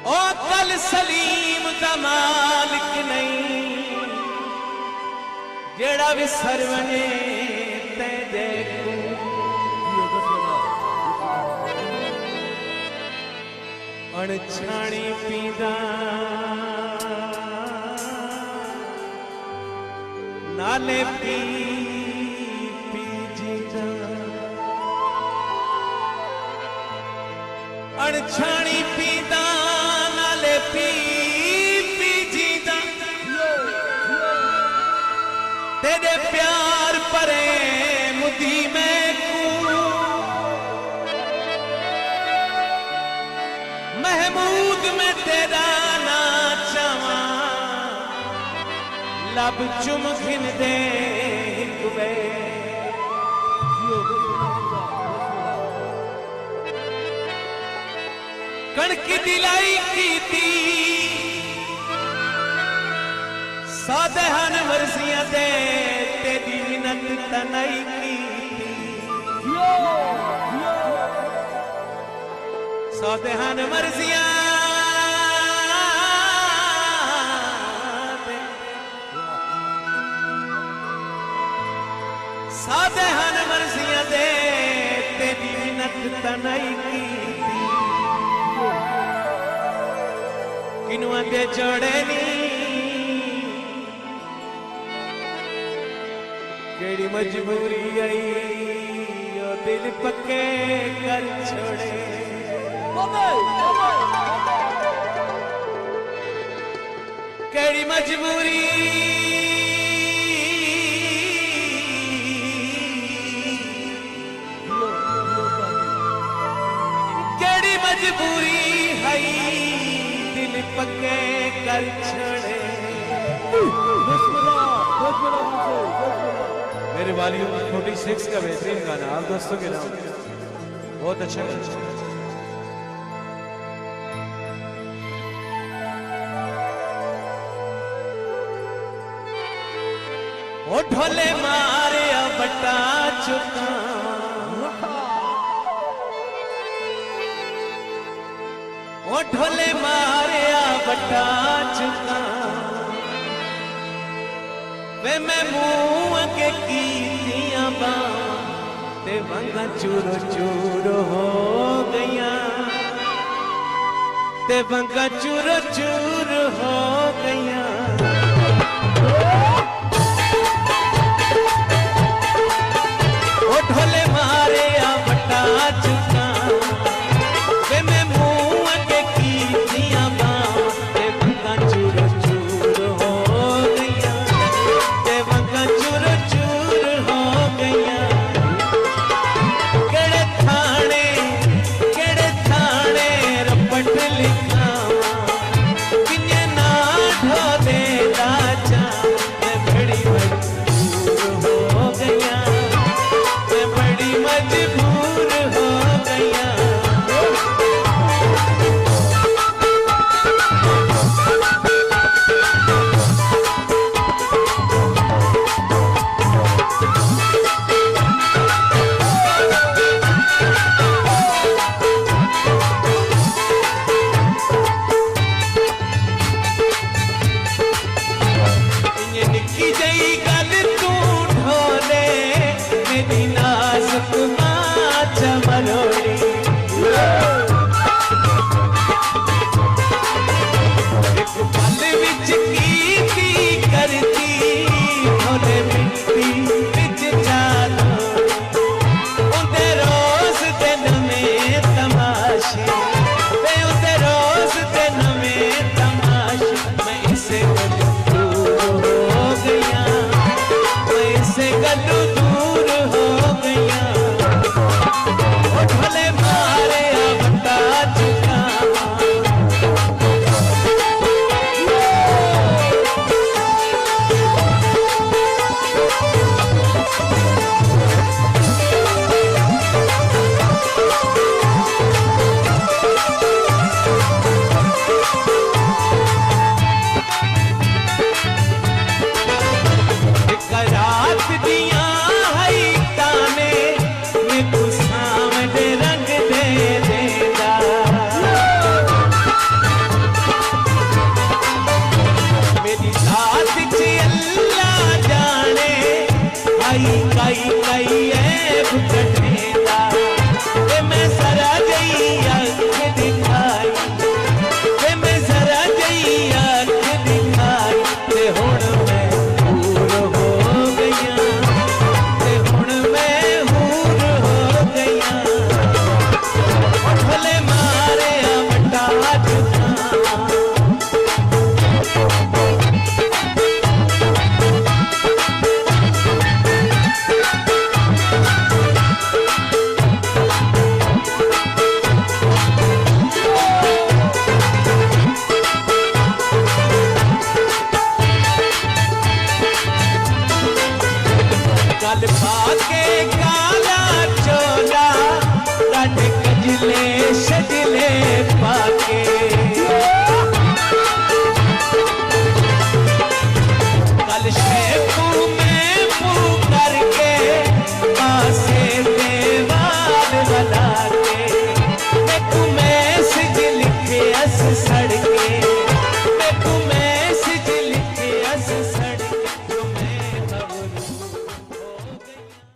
ओ कल सलीम का मालिक नहीं जेड़ा भी सरवने ते देखू अणछाणी पीदा नाले पी जीजा अणछाणी पीदा नाले पी जीजा तेरे प्यार परे मुदी में महमूद में तेरा ना चावा लब चुमखिन दे कुबे कणकी दिलाई की थी सादहन वर्जियां दे तेरी मिन्नत तनाई की सादहन वर्जियां सादहन वर्जियां दे तेरी मिन्नत तनाई की किनुआ दे जोड़े नी केड़ी मजबूरी आई यो दिल पक्के कर छोड़े केड़ी मजबूरी केड़ी मजबूरी है दिल पक्के कर छोड़े मेरे वालियों 46 का बेहतरीन गाना आप दोस्तों के नाम बहुत अच्छा गाना ओ ढोले मारे बटा चुका ओ ढोले मारे बटा चुका वे मैं मुंह के कीतियां बा ते वंगा चूरो चूरो हो गया ते वंगा चूरो चूर हो गया